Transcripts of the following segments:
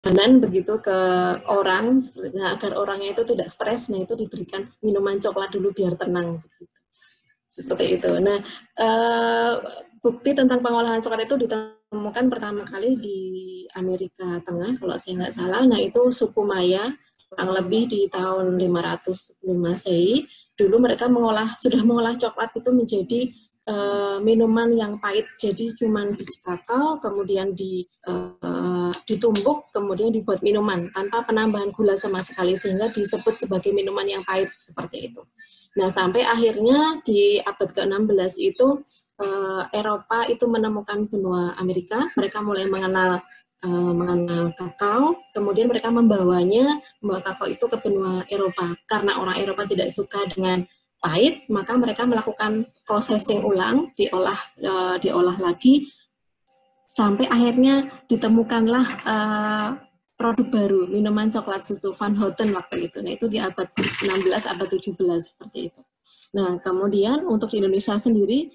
makanan begitu ke orang, nah, agar orangnya itu tidak stres, nah itu diberikan minuman coklat dulu biar tenang begitu. Seperti itu. Nah, bukti tentang pengolahan coklat itu ditemukan pertama kali di Amerika Tengah, kalau saya nggak salah. Nah, itu suku Maya, kurang lebih di tahun 500 sebelum Masehi. Dulu mereka sudah mengolah coklat itu menjadi minuman yang pahit. Jadi cuma biji kakao, kemudian ditumbuk, kemudian dibuat minuman tanpa penambahan gula sama sekali, sehingga disebut sebagai minuman yang pahit seperti itu. Nah, sampai akhirnya di abad ke-16 itu Eropa itu menemukan benua Amerika, mereka mulai mengenal kakao, kemudian mereka membawa kakao itu ke benua Eropa. Karena orang Eropa tidak suka dengan pahit, maka mereka melakukan processing ulang, diolah lagi, sampai akhirnya ditemukanlah produk baru, minuman coklat susu Van Houten waktu itu. Nah, itu di abad 16, abad 17, seperti itu. Nah, kemudian untuk di Indonesia sendiri,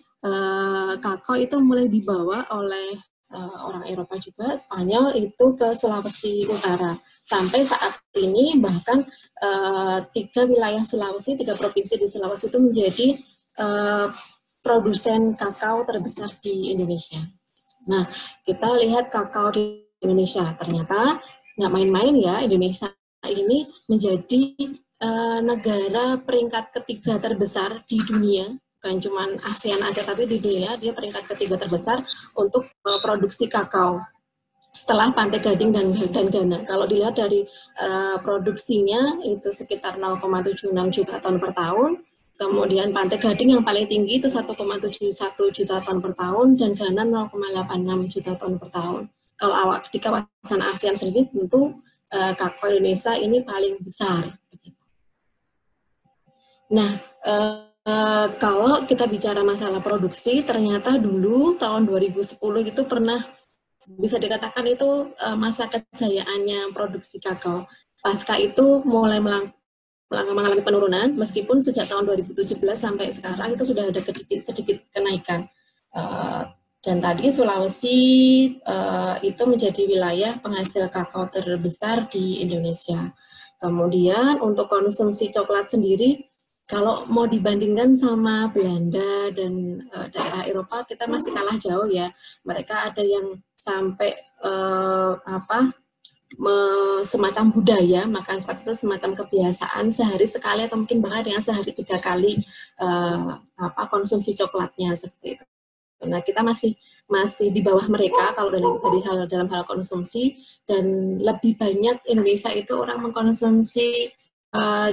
kakao itu mulai dibawa oleh orang Eropa juga, Spanyol, itu ke Sulawesi Utara. Sampai saat ini, bahkan 3 wilayah Sulawesi, 3 provinsi di Sulawesi itu menjadi produsen kakao terbesar di Indonesia. Nah, kita lihat kakao di Indonesia, ternyata nggak main-main ya, Indonesia ini menjadi negara peringkat ketiga terbesar di dunia, bukan cuma ASEAN aja, tapi di dunia dia peringkat ketiga terbesar untuk produksi kakao setelah Pantai Gading dan Ghana. Kalau dilihat dari produksinya itu sekitar 0,76 juta ton per tahun, kemudian Pantai Gading yang paling tinggi itu 1,71 juta ton per tahun, dan Ghana 0,86 juta ton per tahun. Kalau di kawasan ASEAN sendiri tentu kakao Indonesia ini paling besar. Nah, kalau kita bicara masalah produksi, ternyata dulu tahun 2010 itu pernah bisa dikatakan itu masa kejayaannya produksi kakao. Pasca itu mulai mengalami penurunan, meskipun sejak tahun 2017 sampai sekarang itu sudah ada sedikit kenaikan. Dan tadi Sulawesi itu menjadi wilayah penghasil kakao terbesar di Indonesia. Kemudian untuk konsumsi coklat sendiri, kalau mau dibandingkan sama Belanda dan daerah Eropa, kita masih kalah jauh ya. Mereka ada yang sampai semacam budaya, makan coklat itu semacam kebiasaan sehari sekali atau mungkin bahkan dengan sehari 3 kali konsumsi coklatnya seperti itu. Nah, kita masih di bawah mereka kalau dalam hal konsumsi, dan lebih banyak Indonesia itu orang mengkonsumsi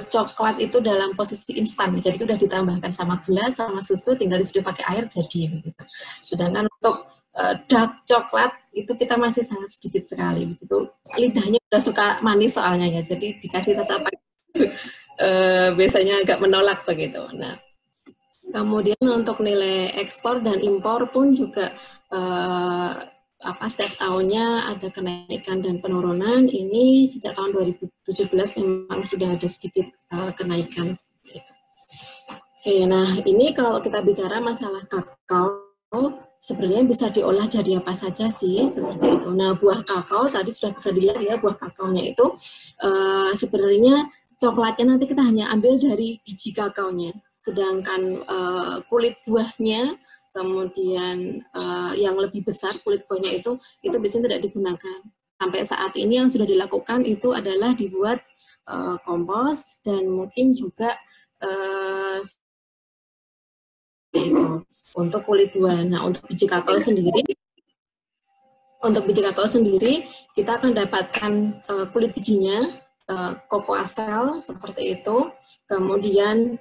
coklat itu dalam posisi instan, jadi udah ditambahkan sama gula, sama susu, tinggal diseduh pakai air jadi begitu. Sedangkan untuk dark coklat itu kita masih sangat sedikit sekali begitu. Lidahnya udah suka manis soalnya ya, jadi dikasih rasa apa biasanya agak menolak begitu. Nah, kemudian untuk nilai ekspor dan impor pun juga setiap tahunnya ada kenaikan dan penurunan. Ini sejak tahun 2017 memang sudah ada sedikit kenaikan. Oke, nah ini kalau kita bicara masalah kakao, sebenarnya bisa diolah jadi apa saja sih, seperti itu. Nah, buah kakao tadi sudah bisa dilihat ya, buah kakaonya itu sebenarnya coklatnya nanti kita hanya ambil dari biji kakaonya. Sedangkan kulit buahnya, kemudian yang lebih besar kulit buahnya itu biasanya tidak digunakan. Sampai saat ini yang sudah dilakukan itu adalah dibuat kompos, dan mungkin juga itu untuk kulit buah. Nah, untuk biji kakao sendiri, kita akan dapatkan kulit bijinya, cocoa shell seperti itu, kemudian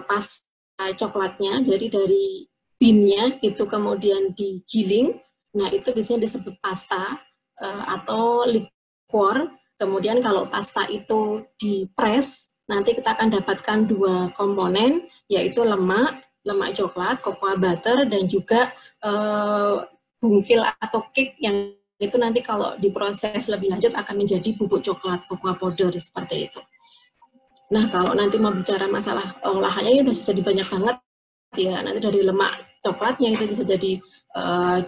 pasta coklatnya, jadi dari bean-nya itu kemudian digiling, nah itu biasanya disebut pasta atau liquor. Kemudian kalau pasta itu dipres, nanti kita akan dapatkan 2 komponen, yaitu lemak coklat, cocoa butter, dan juga bungkil atau cake yang itu nanti kalau diproses lebih lanjut akan menjadi bubuk coklat, cocoa powder, seperti itu. Nah, kalau nanti mau bicara masalah olahannya, ya sudah jadi banyak banget ya, nanti dari lemak coklatnya itu bisa jadi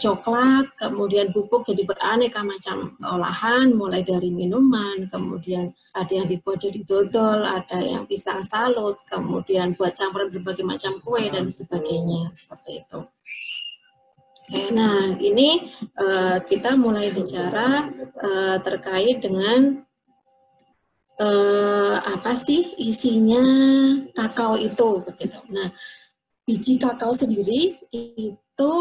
coklat, kemudian bubuk jadi beraneka macam olahan, mulai dari minuman, kemudian ada yang dibuat jadi dodol, ada yang pisang salut, kemudian buat campuran berbagai macam kue dan sebagainya, seperti itu. Oke, nah ini kita mulai bicara terkait dengan apa sih isinya kakao itu, begitu. Nah, biji kakao sendiri itu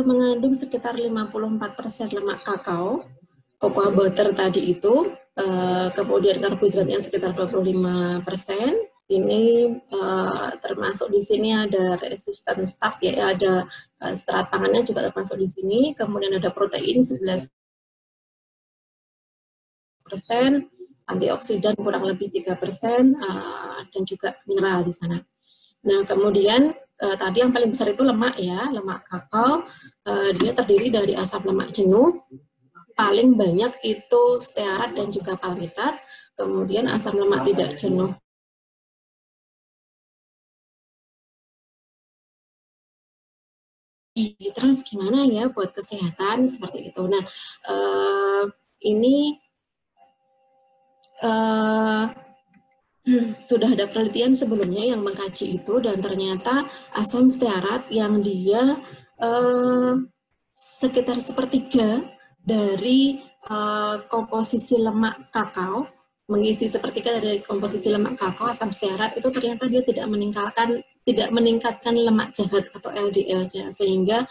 mengandung sekitar 54% lemak kakao, cocoa butter tadi itu, kemudian karbohidratnya sekitar 25%. Ini termasuk di sini ada resistant starch, ya, ada serat pangannya juga termasuk di sini. Kemudian ada protein 11%, antioksidan kurang lebih 3%, dan juga mineral di sana. Nah, kemudian tadi yang paling besar itu lemak, ya, lemak kakao. Dia terdiri dari asam lemak jenuh, paling banyak itu stearat dan juga palmitat. Kemudian asam lemak tidak jenuh. Terus gimana ya buat kesehatan seperti itu. Nah, ini sudah ada penelitian sebelumnya yang mengkaji itu, dan ternyata asam stearat yang dia sekitar sepertiga dari komposisi lemak kakao, mengisi sepertiga dari komposisi lemak kakao, asam stearat itu ternyata dia tidak meningkatkan lemak jahat atau LDL-nya, sehingga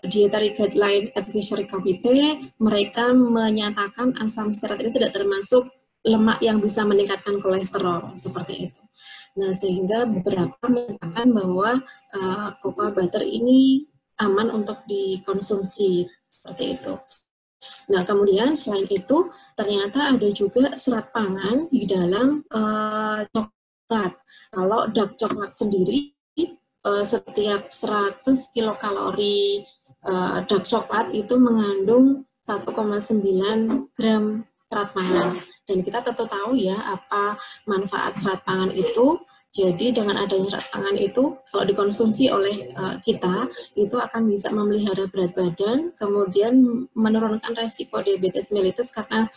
Dietary Guideline Advisory Committee mereka menyatakan asam stearat ini tidak termasuk lemak yang bisa meningkatkan kolesterol, seperti itu. Nah, sehingga beberapa menyatakan bahwa cocoa butter ini aman untuk dikonsumsi, seperti itu. Nah, kemudian selain itu ternyata ada juga serat pangan di dalam coklat. Kalau dark coklat sendiri, setiap 100 kilokalori dark coklat itu mengandung 1,9 gram serat pangan. Dan kita tentu tahu ya apa manfaat serat pangan itu. Jadi dengan adanya serat pangan itu, kalau dikonsumsi oleh kita, itu akan bisa memelihara berat badan, kemudian menurunkan resiko diabetes mellitus karena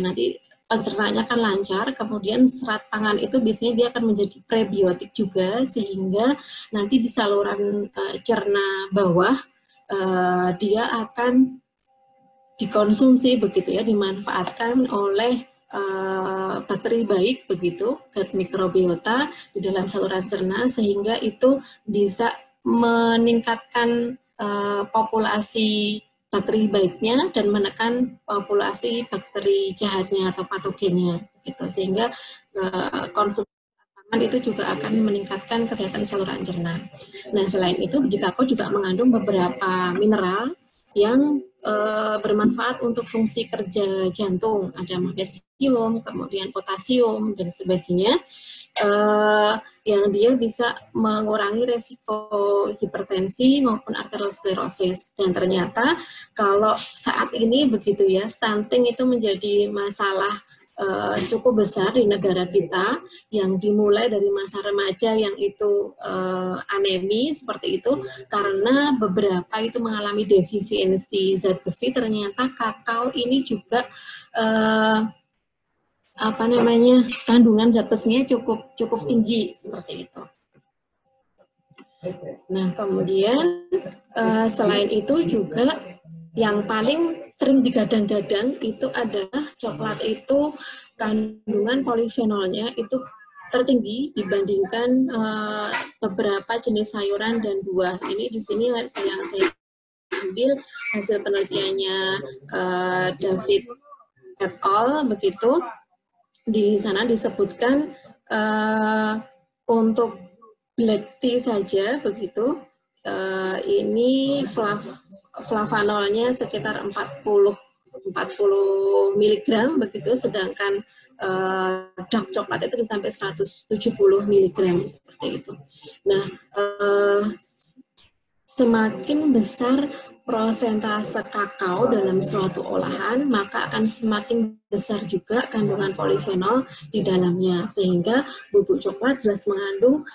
nanti pencernaannya kan lancar. Kemudian serat pangan itu biasanya dia akan menjadi prebiotik juga, sehingga nanti di saluran cerna bawah dia akan dikonsumsi, begitu ya, dimanfaatkan oleh bakteri baik, begitu, gut microbiota di dalam saluran cerna, sehingga itu bisa meningkatkan populasi bakteri baiknya dan menekan populasi bakteri jahatnya atau patogennya, gitu. Sehingga konsumsi pangan itu juga akan meningkatkan kesehatan saluran cerna. Nah, selain itu biji kakao juga mengandung beberapa mineral yang bermanfaat untuk fungsi kerja jantung. Ada magnesium, kemudian potasium, dan sebagainya, yang dia bisa mengurangi resiko hipertensi maupun arteriosklerosis. Dan ternyata kalau saat ini, begitu ya, stunting itu menjadi masalah cukup besar di negara kita, yang dimulai dari masa remaja yang itu anemi seperti itu, karena beberapa itu mengalami defisiensi zat besi. Ternyata kakao ini juga kandungan zat besinya cukup tinggi, seperti itu. Nah, kemudian selain itu juga yang paling sering digadang-gadang itu adalah coklat itu kandungan polifenolnya itu tertinggi dibandingkan beberapa jenis sayuran dan buah. Ini di sini saya ambil hasil penelitiannya David et al. Begitu. Di sana disebutkan untuk black tea saja, begitu, ini flavanolnya sekitar 40 mg, begitu, sedangkan dark coklat itu sampai 170 mg, seperti itu. Nah, semakin besar prosentase kakao dalam suatu olahan, maka akan semakin besar juga kandungan polifenol di dalamnya. Sehingga bubuk coklat jelas mengandung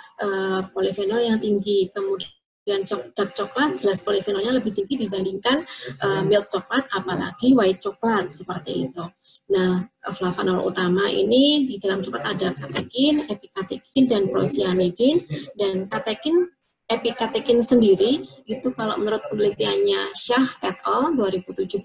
polifenol yang tinggi. Kemudian dark coklat jelas polifenolnya lebih tinggi dibandingkan milk coklat, apalagi white coklat, seperti itu. Nah, flavanol utama ini di dalam coklat ada katekin, epikatekin, dan prosianidin. Dan katekin, epikatekin sendiri itu kalau menurut penelitiannya Shah et al. 2017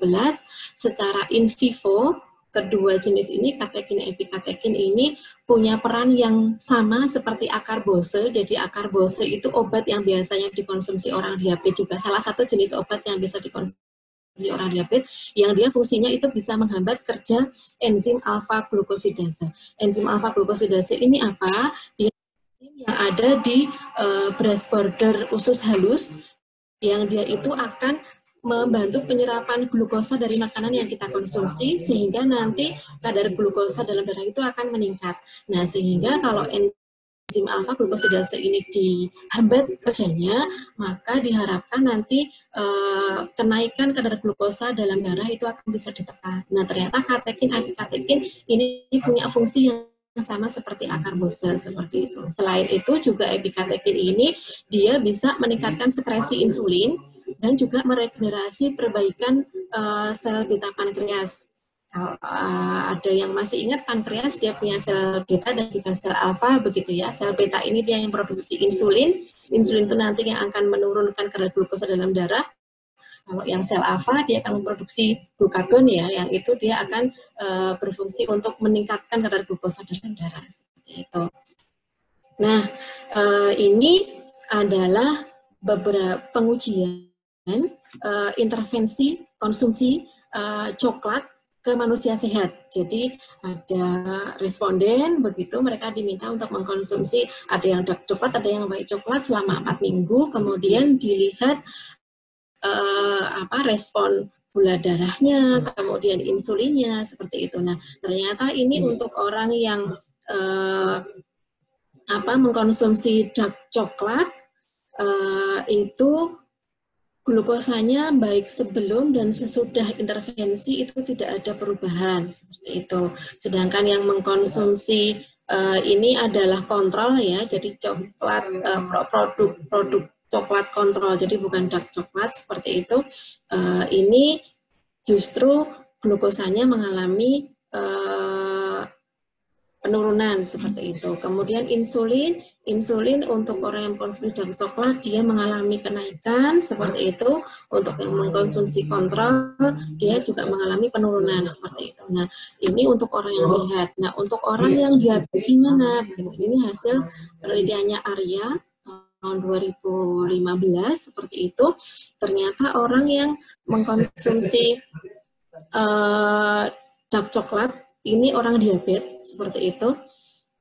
secara in vivo kedua jenis ini, katekin dan epikatekin ini punya peran yang sama seperti akarbose. Jadi akarbose itu obat yang biasanya dikonsumsi orang diabetes juga, salah satu jenis obat yang bisa dikonsumsi orang diabetes, yang dia fungsinya itu bisa menghambat kerja enzim alfa glukosidase. Enzim alfa glukosidase ini apa? Dia yang ada di beras border usus halus, yang dia itu akan membantu penyerapan glukosa dari makanan yang kita konsumsi, sehingga nanti kadar glukosa dalam darah itu akan meningkat. Nah, sehingga kalau enzim alfa glukosidase ini dihambat kerjanya, maka diharapkan nanti kenaikan kadar glukosa dalam darah itu akan bisa ditekan. Nah, ternyata katekin, epikatekin ini punya fungsi yang sama seperti akarbose, seperti itu. Selain itu juga epikatekin ini dia bisa meningkatkan sekresi insulin dan juga meregenerasi perbaikan sel beta pankreas. Kalau ada yang masih ingat, pankreas dia punya sel beta dan juga sel alfa, begitu ya. Sel beta ini dia yang produksi insulin. Insulin itu nanti yang akan menurunkan kadar glukosa dalam darah. Kalau yang sel alfa dia akan memproduksi glukagon ya, yang itu dia akan berfungsi untuk meningkatkan kadar glukosa dalam darah, seperti itu. Nah, ini adalah beberapa pengujian intervensi konsumsi coklat ke manusia sehat. Jadi ada responden begitu, mereka diminta untuk mengkonsumsi, ada yang dark coklat, ada yang white coklat selama 4 minggu, kemudian dilihat respon gula darahnya, kemudian insulinnya, seperti itu. Nah, ternyata ini untuk orang yang mengkonsumsi dark coklat itu glukosanya baik sebelum dan sesudah intervensi itu tidak ada perubahan, seperti itu. Sedangkan yang mengkonsumsi ini adalah kontrol ya, jadi coklat produk coklat kontrol, jadi bukan dark coklat, seperti itu. Ini justru glukosanya mengalami penurunan, seperti itu. Kemudian insulin untuk orang yang mengkonsumsi dark coklat dia mengalami kenaikan, seperti itu. Untuk yang mengkonsumsi kontrol dia juga mengalami penurunan, seperti itu. Nah, ini untuk orang yang sehat. Nah, untuk orang yang diabetes gimana? Ini hasil penelitiannya Arya tahun 2015, seperti itu. Ternyata orang yang mengkonsumsi dark coklat ini orang diabetes, seperti itu.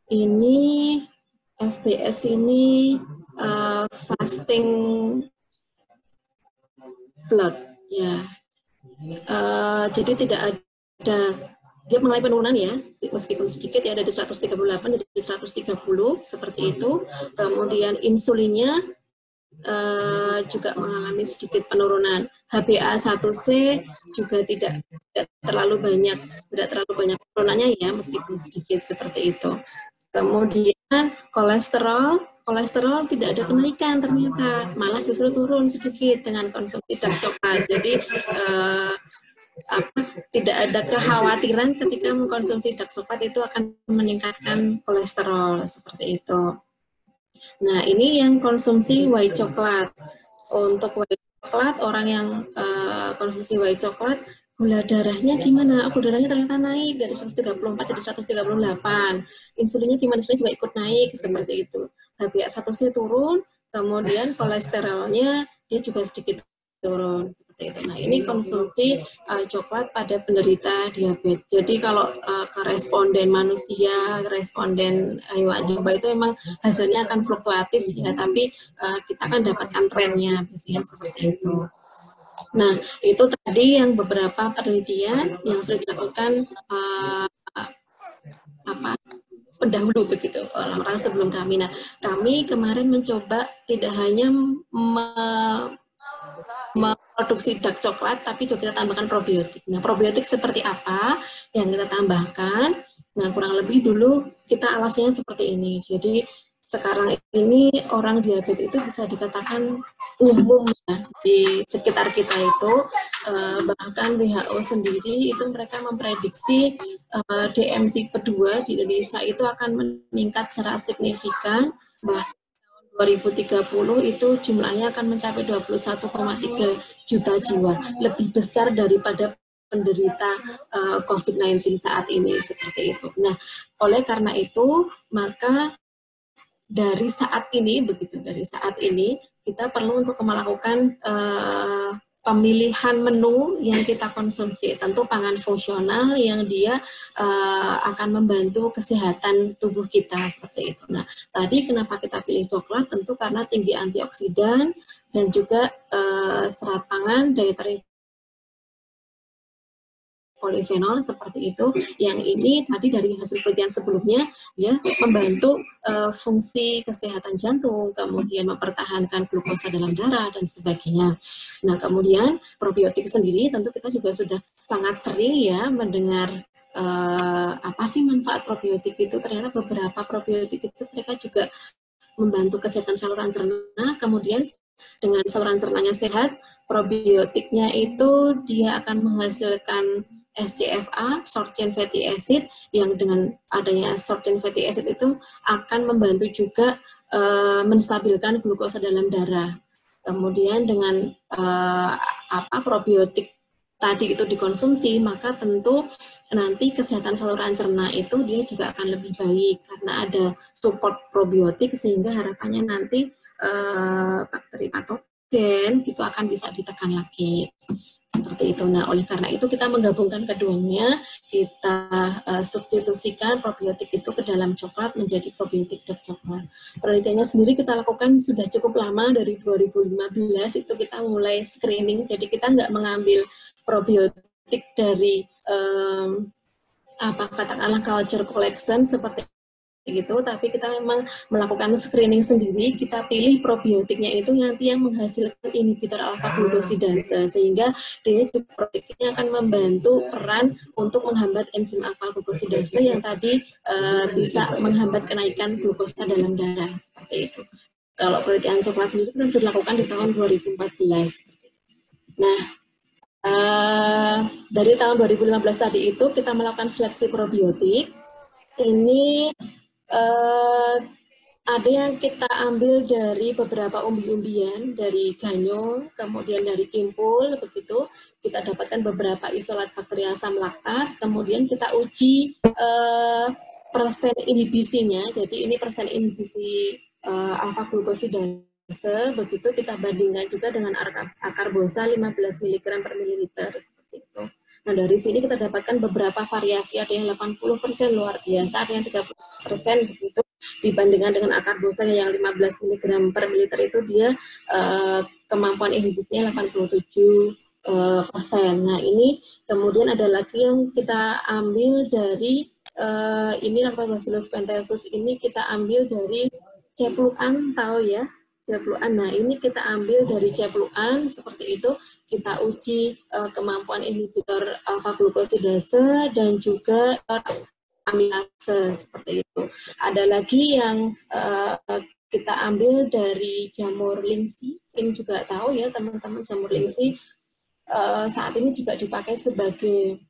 Ini FBS ini fasting blood ya. Jadi tidak ada, dia mengalami penurunan ya, meskipun sedikit ya, dari 138 jadi 130, seperti itu. Kemudian insulinnya juga mengalami sedikit penurunan. HbA1c juga tidak terlalu banyak penurunannya ya, meskipun sedikit, seperti itu. Kemudian kolesterol tidak ada kenaikan ternyata, malah justru turun sedikit dengan konsumsi dark coklat. Jadi tidak ada kekhawatiran ketika mengkonsumsi dark coklat itu akan meningkatkan kolesterol, seperti itu. Nah, ini yang konsumsi white coklat. Untuk white coklat, orang yang konsumsi white coklat, gula darahnya gimana? Gula darahnya ternyata naik dari 134 jadi 138. Insulinnya gimana? Insulinnya juga ikut naik, seperti itu. HbA1c turun, kemudian kolesterolnya dia juga sedikit turun, seperti itu. Nah, ini konsumsi coklat pada penderita diabetes. Jadi kalau ke responden manusia, responden hewan coba itu memang hasilnya akan fluktuatif ya, tapi kita akan dapatkan trennya biasanya seperti itu. Nah, itu tadi yang beberapa penelitian yang sudah dilakukan pendahulu begitu, orang-orang sebelum kami. Nah, kami kemarin mencoba tidak hanya memproduksi dark coklat, tapi juga kita tambahkan probiotik. Nah, probiotik seperti apa yang kita tambahkan? Nah, kurang lebih dulu kita alasnya seperti ini. Jadi, sekarang ini orang diabetes itu bisa dikatakan umum ya, di sekitar kita itu. Bahkan WHO sendiri itu mereka memprediksi DM tipe 2 di Indonesia itu akan meningkat secara signifikan, bahkan 2030 itu jumlahnya akan mencapai 21,3 juta jiwa, lebih besar daripada penderita COVID-19 saat ini, seperti itu. Nah, oleh karena itu, maka dari saat ini, dari saat ini kita perlu untuk melakukan pemilihan menu yang kita konsumsi. Tentu pangan fungsional yang dia akan membantu kesehatan tubuh kita, seperti itu. Nah, tadi kenapa kita pilih coklat? Tentu karena tinggi antioksidan dan juga serat pangan, dietary polifenol seperti itu, yang ini tadi dari hasil penelitian sebelumnya ya membantu fungsi kesehatan jantung, kemudian mempertahankan glukosa dalam darah dan sebagainya. Nah, kemudian probiotik sendiri tentu kita juga sudah sangat sering ya mendengar apa sih manfaat probiotik itu. Ternyata beberapa probiotik itu mereka juga membantu kesehatan saluran cerna, kemudian dengan saluran cernanya sehat, probiotiknya itu dia akan menghasilkan SCFA, short chain fatty acid, yang dengan adanya short chain fatty acid itu akan membantu juga menstabilkan glukosa dalam darah. Kemudian dengan probiotik tadi itu dikonsumsi, maka tentu nanti kesehatan saluran cerna itu dia juga akan lebih baik karena ada support probiotik, sehingga harapannya nanti bakteri patogen itu akan bisa ditekan lagi, seperti itu. Nah, oleh karena itu kita menggabungkan keduanya, kita substitusikan probiotik itu ke dalam coklat menjadi probiotik dark coklat. Penelitiannya sendiri kita lakukan sudah cukup lama, dari 2015 itu kita mulai screening, jadi kita nggak mengambil probiotik dari katakanlah culture collection seperti gitu, tapi kita memang melakukan screening sendiri. Kita pilih probiotiknya itu nanti yang menghasilkan inhibitor alpha glucosidase, sehingga dia probiotiknya akan membantu peran untuk menghambat enzim alpha glucosidase yang tadi bisa menghambat kenaikan glukosa dalam darah, seperti itu. Kalau penelitian coklat sendiri kita sudah dilakukan di tahun 2014. Nah, dari tahun 2015 tadi itu kita melakukan seleksi probiotik. Ini ada yang kita ambil dari beberapa umbi-umbian, dari ganyong, kemudian dari kimpul, begitu. Kita dapatkan beberapa isolat bakteri asam laktat, kemudian kita uji persen inhibisinya. Jadi ini persen inhibisi alpha glucosidase, begitu kita bandingkan juga dengan akarbosa 15 mg per mililiter, seperti itu. Nah, dari sini kita dapatkan beberapa variasi, ada yang 80% luar biasa, ada yang 30% begitu, dibandingkan dengan akarbosa yang 15 mg per mililiter itu dia kemampuan inhibisinya 87%. Nah, ini kemudian ada lagi yang kita ambil dari ini Lactobacillus penthesus, ini kita ambil dari cepluan, tahu ya? Cepluan. Nah, ini kita ambil dari cepluan, seperti itu. Kita uji kemampuan inhibitor alpha glucosidase dan juga amilase, seperti itu. Ada lagi yang kita ambil dari jamur lingsi. Ini juga tahu ya teman-teman, jamur lingsi saat ini juga dipakai sebagai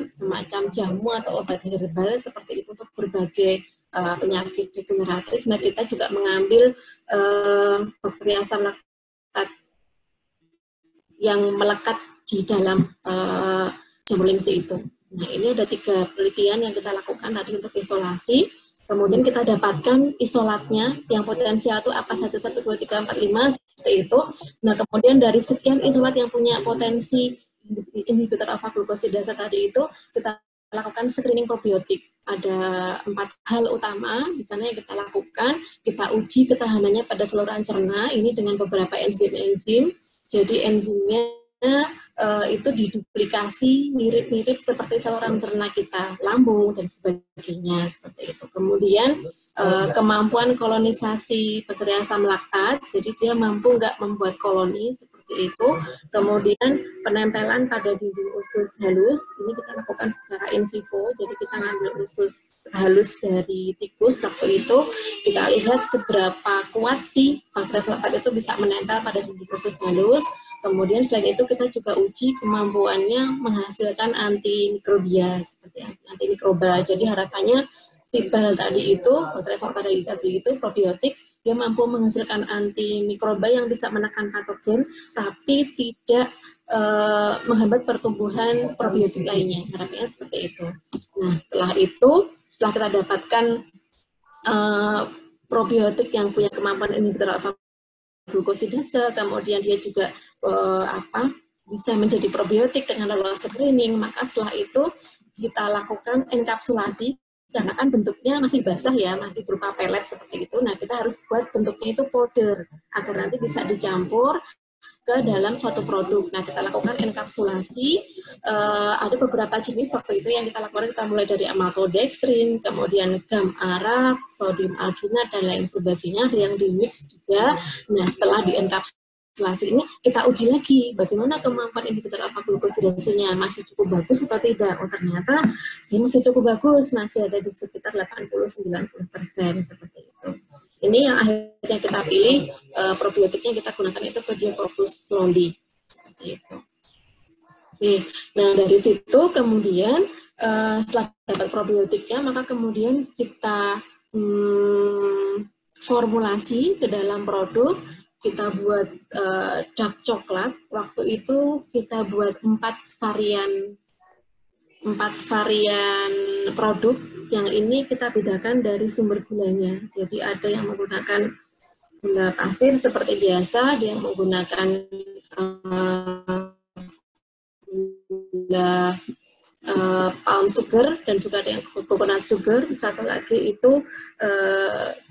semacam jamu atau obat herbal, seperti itu, untuk berbagai penyakit degeneratif. Nah, kita juga mengambil bakteri asam laktat yang melekat di dalam jamur lingsi itu. Nah, ini ada 3 penelitian yang kita lakukan tadi untuk isolasi. Kemudian kita dapatkan isolatnya yang potensial itu apa saja, 1, 2, 3, 4, 5, seperti itu. Nah, kemudian dari sekian isolat yang punya potensi inhibitor alpha glucosidase tadi itu, kita lakukan screening probiotik. Ada 4 hal utama di sana yang kita lakukan. Kita uji ketahanannya pada saluran cerna ini dengan beberapa enzim-enzim. Jadi enzimnya itu diduplikasi mirip-mirip seperti saluran cerna kita, lambung dan sebagainya, seperti itu. Kemudian kemampuan kolonisasi bakteri asam laktat, jadi dia mampu nggak membuat koloni, seperti seperti itu. Kemudian penempelan pada dinding usus halus, ini kita lakukan secara in vivo, jadi kita ngambil usus halus dari tikus waktu itu, kita lihat seberapa kuat sih pankreas laktat itu bisa menempel pada dinding usus halus. Kemudian selain itu kita juga uji kemampuannya menghasilkan antimikrobia seperti antimikroba. Jadi harapannya si bal tadi itu, pankreas laktat tadi itu probiotik, dia mampu menghasilkan antimikroba yang bisa menekan patogen, tapi tidak menghambat pertumbuhan probiotik lainnya. Harapannya seperti itu. Nah, setelah itu, setelah kita dapatkan probiotik yang punya kemampuan inhibitor alfa glukosidase, kemudian dia juga bisa menjadi probiotik dengan lolos screening, maka setelah itu kita lakukan enkapsulasi, karena kan bentuknya masih basah ya, masih berupa pelet seperti itu. Nah, kita harus buat bentuknya itu powder, agar nanti bisa dicampur ke dalam suatu produk. Nah, kita lakukan enkapsulasi, ada beberapa jenis waktu itu yang kita lakukan, kita mulai dari maltodextrin, kemudian gam arak, sodium alginat, dan lain sebagainya, ada yang di mix juga. Nah, setelah di enkapsulasi ini, kita uji lagi bagaimana kemampuan inhibitor alfa glukosidasenya, masih cukup bagus atau tidak. Oh, ternyata ini masih cukup bagus, masih ada di sekitar 80-90% seperti itu. Ini yang akhirnya kita pilih, probiotiknya kita gunakan itu Pediococcus longi, seperti itu. Oke, nah dari situ kemudian setelah dapat probiotiknya, maka kemudian kita formulasi ke dalam produk, kita buat dark coklat. Waktu itu kita buat 4 varian produk. Yang ini kita bedakan dari sumber gulanya. Jadi ada yang menggunakan gula pasir seperti biasa, ada yang menggunakan gula palm sugar, dan juga ada yang coconut sugar. Satu lagi itu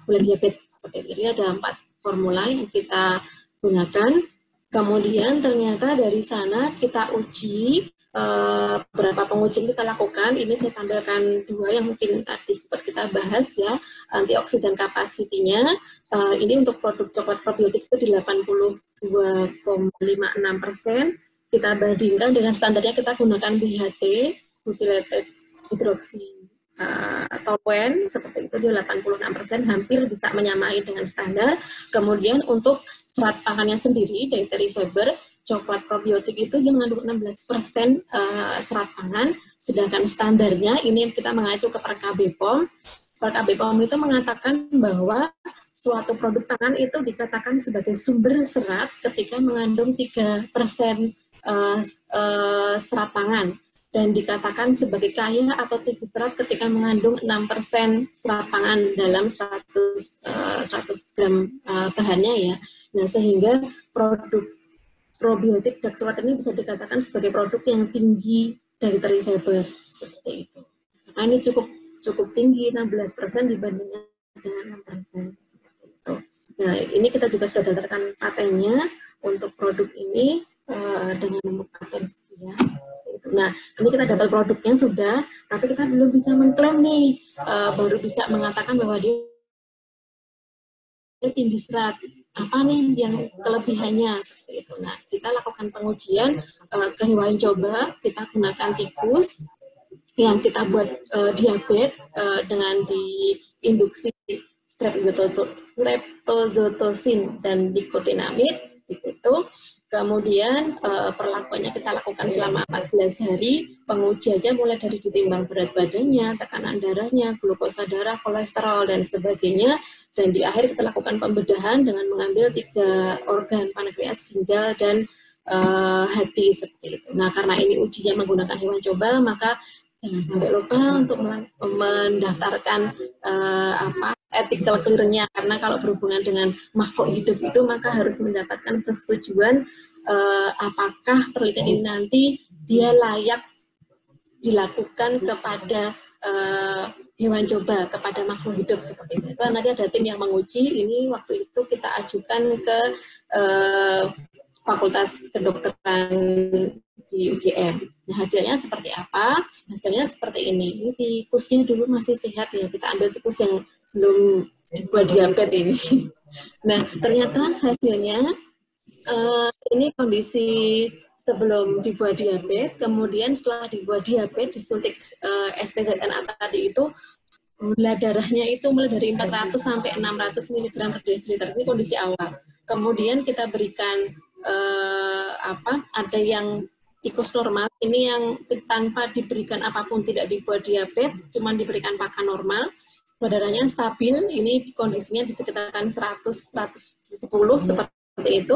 gula diabetes seperti itu. Jadi ada 4 formula yang kita gunakan. Kemudian ternyata dari sana kita uji, beberapa pengujian kita lakukan. Ini saya tampilkan 2 yang mungkin tadi sempat kita bahas ya, antioksidan kapasitinya. Ini untuk produk coklat probiotik itu di 82,56%. Kita bandingkan dengan standarnya, kita gunakan BHT, butylated hydroxytoluene, seperti itu di 86%, hampir bisa menyamai dengan standar. Kemudian untuk serat pangannya sendiri, dietary fiber, coklat probiotik itu dia mengandung 16% serat pangan, sedangkan standarnya ini kita mengacu ke Perka BPOM. Perka BPOM itu mengatakan bahwa suatu produk pangan itu dikatakan sebagai sumber serat ketika mengandung 3% serat pangan, dan dikatakan sebagai kaya atau tinggi serat ketika mengandung 6% serat pangan dalam 100 gram bahannya ya. Nah, sehingga produk probiotik dark coklat ini bisa dikatakan sebagai produk yang tinggi dietary fiber, seperti itu. Nah, ini cukup tinggi, 16% dibandingkan dengan 6%, seperti itu. Nah, ini kita juga sudah daftarkan patennya untuk produk ini dengan nomor paten sekian, seperti itu. Nah, ini kita dapat produknya sudah, tapi kita belum bisa mengklaim nih, baru bisa mengatakan bahwa dia tinggi serat. Apa nih yang kelebihannya, seperti itu. Nah, kita lakukan pengujian ke hewan coba, kita gunakan tikus yang kita buat diabetes dengan diinduksi streptozotocin dan nikotinamid, gitu. Kemudian perlakuannya kita lakukan selama 14 hari, pengujiannya mulai dari ditimbang berat badannya, tekanan darahnya, glukosa darah, kolesterol, dan sebagainya. Dan di akhir kita lakukan pembedahan dengan mengambil 3 organ, pankreas, ginjal, dan hati, seperti itu. Nah, karena ini ujinya menggunakan hewan coba, maka jangan sampai lupa untuk mendaftarkan ethical clearance-nya, karena kalau berhubungan dengan makhluk hidup itu maka harus mendapatkan persetujuan apakah penelitian ini nanti dia layak dilakukan kepada hewan coba, kepada makhluk hidup, seperti itu. Nanti ada tim yang menguji. Ini waktu itu kita ajukan ke Fakultas Kedokteran di UGM. Nah, hasilnya seperti apa? Hasilnya seperti ini. Ini tikusnya dulu masih sehat ya. Kita ambil tikus yang belum dibuat diabetes ini. Nah, ternyata hasilnya Ini kondisi sebelum dibuat diabetes, kemudian setelah dibuat diabetes, disuntik STZNA tadi itu, gula darahnya itu mulai dari 400 sampai 600 mg per desiliter. Ini kondisi awal. Kemudian kita berikan ada yang tikus normal, ini yang tanpa diberikan apapun, tidak dibuat diabetes, cuma diberikan pakan normal. Gula darahnya stabil, ini kondisinya di sekitaran 100-110 seperti itu.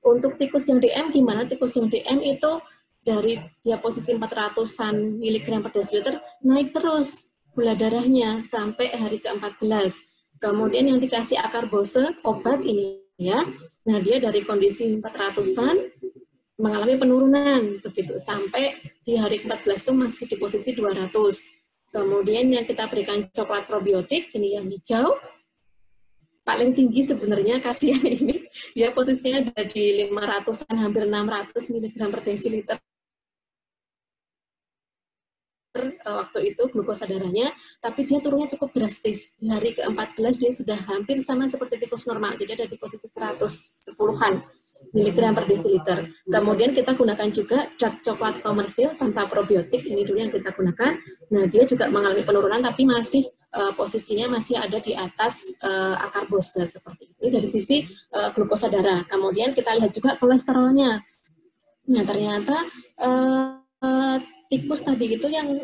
Untuk tikus yang DM gimana? Tikus yang DM itu dari dia posisi 400-an miligram per desiliter naik terus gula darahnya sampai hari ke-14. Kemudian yang dikasih akarbose obat ini ya. Nah, dia dari kondisi 400-an mengalami penurunan begitu sampai di hari ke-14 itu masih di posisi 200. Kemudian yang kita berikan coklat probiotik, ini yang hijau, paling tinggi sebenarnya, kasihan ini, dia posisinya ada di 500-an, hampir 600 mg per desiliter waktu itu glukosa darahnya, tapi dia turunnya cukup drastis. Di hari ke-14 dia sudah hampir sama seperti tikus normal, jadi ada di posisi 110-an miligram per desiliter. Kemudian kita gunakan juga dark coklat komersil tanpa probiotik, ini dulu yang kita gunakan. Nah, dia juga mengalami penurunan, tapi masih posisinya masih ada di atas akarbose seperti itu. Dari sisi glukosa darah. Kemudian kita lihat juga kolesterolnya. Nah, ternyata tikus tadi itu yang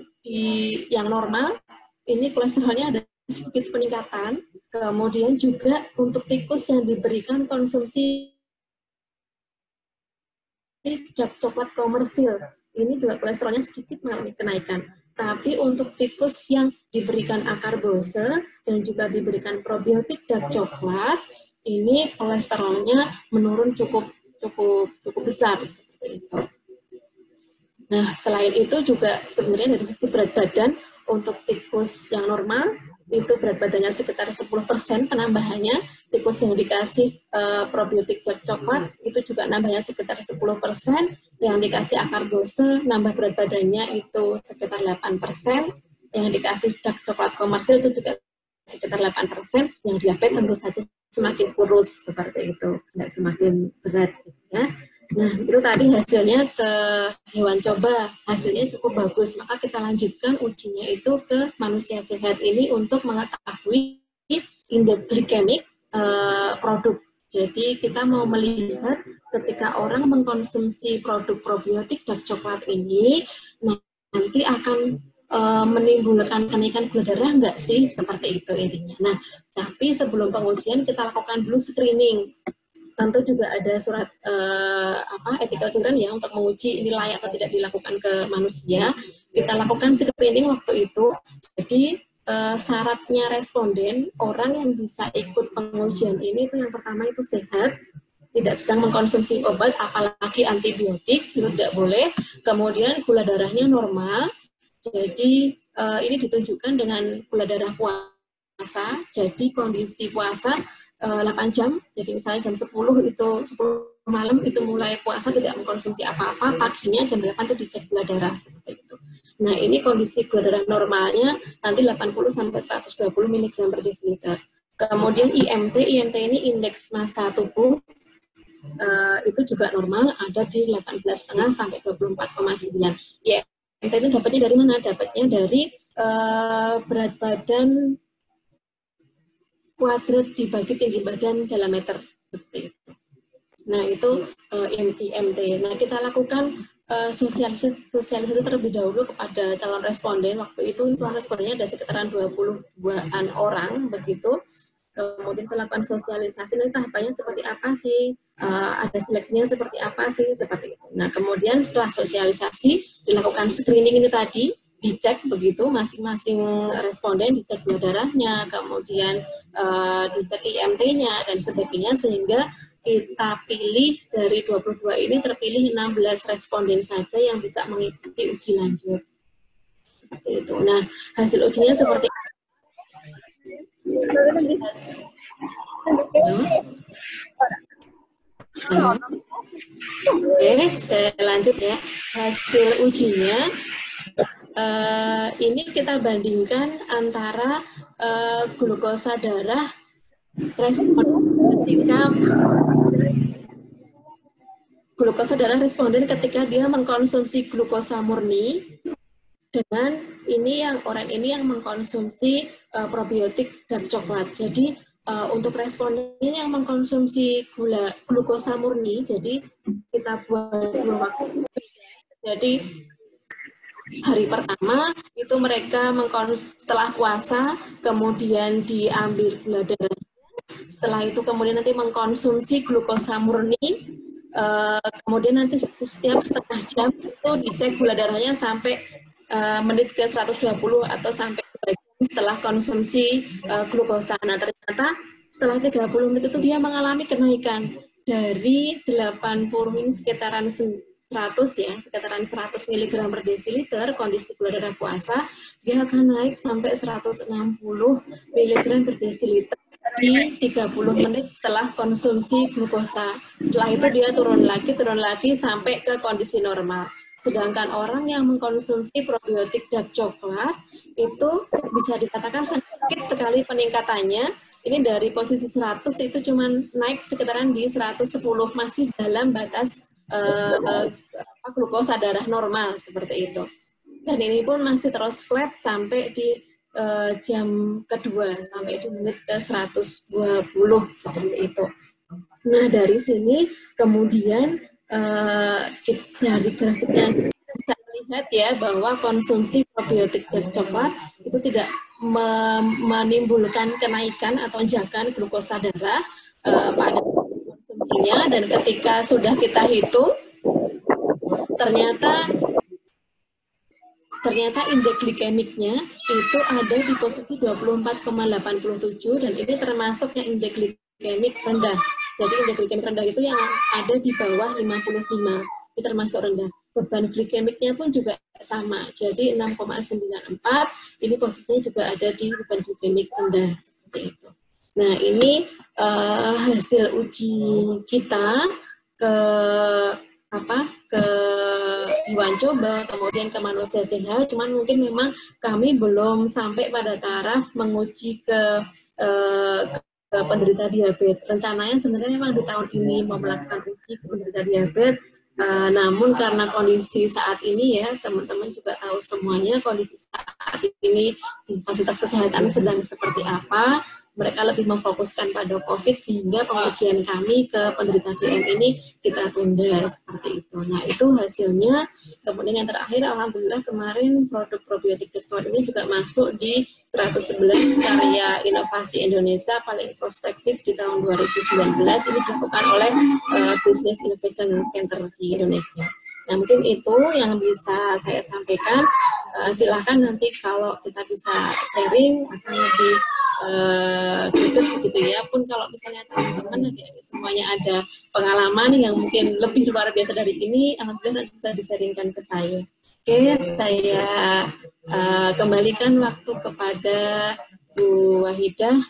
normal, ini kolesterolnya ada sedikit peningkatan. Kemudian juga untuk tikus yang diberikan konsumsi dark coklat komersil, ini juga kolesterolnya sedikit mengalami kenaikan. Tapi untuk tikus yang diberikan akarbose dan juga diberikan probiotik dark coklat, ini kolesterolnya menurun cukup besar seperti itu. Nah, selain itu juga sebenarnya dari sisi berat badan untuk tikus yang normal itu berat badannya sekitar 10% penambahannya. Tikus yang dikasih probiotik dark coklat itu juga nambahnya sekitar 10%. Yang dikasih akarbose nambah berat badannya itu sekitar 8%. Yang dikasih dark coklat komersil itu juga sekitar 8%. Yang diabetes tentu saja semakin kurus seperti itu, nggak semakin berat gitu ya. Nah, itu tadi hasilnya ke hewan coba, hasilnya cukup bagus. Maka kita lanjutkan ujinya itu ke manusia sehat ini untuk mengetahui indeks glikemik produk. Jadi kita mau melihat ketika orang mengkonsumsi produk probiotik dark coklat ini, nanti akan menimbulkan kenaikan gula darah nggak sih? Seperti itu intinya. Nah, tapi sebelum pengujian kita lakukan dulu screening. Tentu juga ada surat ethical clearance ya untuk menguji ini layak atau tidak dilakukan ke manusia. Kita lakukan screening waktu itu. Jadi syaratnya responden, orang yang bisa ikut pengujian ini itu yang pertama itu sehat, tidak sedang mengkonsumsi obat, apalagi antibiotik, itu tidak boleh. Kemudian gula darahnya normal. Jadi ini ditunjukkan dengan gula darah puasa. Jadi kondisi puasa 8 jam, jadi misalnya jam 10 malam itu mulai puasa tidak mengkonsumsi apa-apa, paginya jam 8 itu dicek gula darah seperti itu. Nah, ini kondisi gula darah normalnya nanti 80-120 mg per desiliter. Kemudian IMT ini indeks massa tubuh itu juga normal, ada di 18,5 sampai 24,9. IMT ini dapatnya dari mana? Dapatnya dari berat badan kuadrat dibagi tinggi badan dalam meter seperti itu. Nah, itu IMT. Nah, kita lakukan sosialisasi terlebih dahulu kepada calon responden. Waktu itu calon respondennya ada sekitaran 22-an orang begitu. Kemudian kita lakukan sosialisasi, nanti tahapannya seperti apa sih, ada seleksinya seperti apa sih, seperti itu. Nah, kemudian setelah sosialisasi dilakukan screening ini tadi, dicek begitu masing-masing responden, dicek gula darahnya, kemudian dicek IMT-nya dan sebagainya, sehingga kita pilih dari 22 ini terpilih 16 responden saja yang bisa mengikuti uji lanjut. Seperti itu. Nah, hasil ujinya seperti Oke, saya lanjut ya. Hasil ujinya ini kita bandingkan antara glukosa darah respon ketika glukosa darah responden ketika dia mengkonsumsi glukosa murni dengan ini yang orang ini yang mengkonsumsi probiotik dark coklat. Jadi untuk responden yang mengkonsumsi glukosa murni, jadi kita buat 2 waktu. Jadi hari pertama itu mereka setelah puasa, kemudian diambil gula darah. Setelah itu kemudian nanti mengkonsumsi glukosa murni. Kemudian nanti setiap setengah jam itu dicek gula darahnya sampai menit ke 120 atau sampai 2 jam setelah konsumsi glukosa. Nah, ternyata setelah 30 menit itu dia mengalami kenaikan dari 80 ini sekitaran 100 ya, sekitaran 100 mg per desiliter kondisi gula darah puasa, dia akan naik sampai 160 mg per desiliter di 30 menit setelah konsumsi glukosa. Setelah itu dia turun lagi sampai ke kondisi normal. Sedangkan orang yang mengkonsumsi probiotik dark coklat itu bisa dikatakan sedikit sekali peningkatannya. Ini dari posisi 100 itu cuman naik sekitaran di 110, masih dalam batas glukosa darah normal seperti itu. Dan ini pun masih terus flat sampai di jam kedua, sampai di menit ke 120 seperti itu. Nah, dari sini kemudian dari grafiknya bisa melihat ya bahwa konsumsi probiotik dark coklat itu tidak menimbulkan kenaikan atau lonjakan glukosa darah pada konsumsinya, dan ketika sudah kita hitung ternyata indeks glikemiknya itu ada di posisi 24,87 dan ini termasuk yang indeks glikemik rendah. Jadi indeks glikemik rendah itu yang ada di bawah 55, ini termasuk rendah. Beban glikemiknya pun juga sama, jadi 6,94, ini posisinya juga ada di beban glikemik rendah seperti itu. Nah, ini hasil uji kita ke hewan coba, kemudian ke manusia sehat, cuman mungkin memang kami belum sampai pada taraf menguji ke penderita diabetes. Rencananya sebenarnya memang di tahun ini mau melakukan uji ke penderita diabetes, namun karena kondisi saat ini ya, teman-teman juga tahu semuanya kondisi saat ini di fasilitas kesehatan sedang seperti apa. Mereka lebih memfokuskan pada COVID sehingga pengujian kami ke penderita DM ini kita tunda seperti itu. Nah, itu hasilnya. Kemudian yang terakhir, alhamdulillah kemarin produk probiotik dark ini juga masuk di 111 karya inovasi Indonesia paling prospektif di tahun 2019. Ini dilakukan oleh Business Innovation Center di Indonesia. Nah, mungkin itu yang bisa saya sampaikan. Silahkan nanti kalau kita bisa sharing akan lebih begitu ya. Pun kalau misalnya teman-teman adik-adik semuanya ada pengalaman yang mungkin lebih luar biasa dari ini, alhamdulillah bisa disaringkan ke saya. Oke, saya kembalikan waktu kepada Bu Wahidah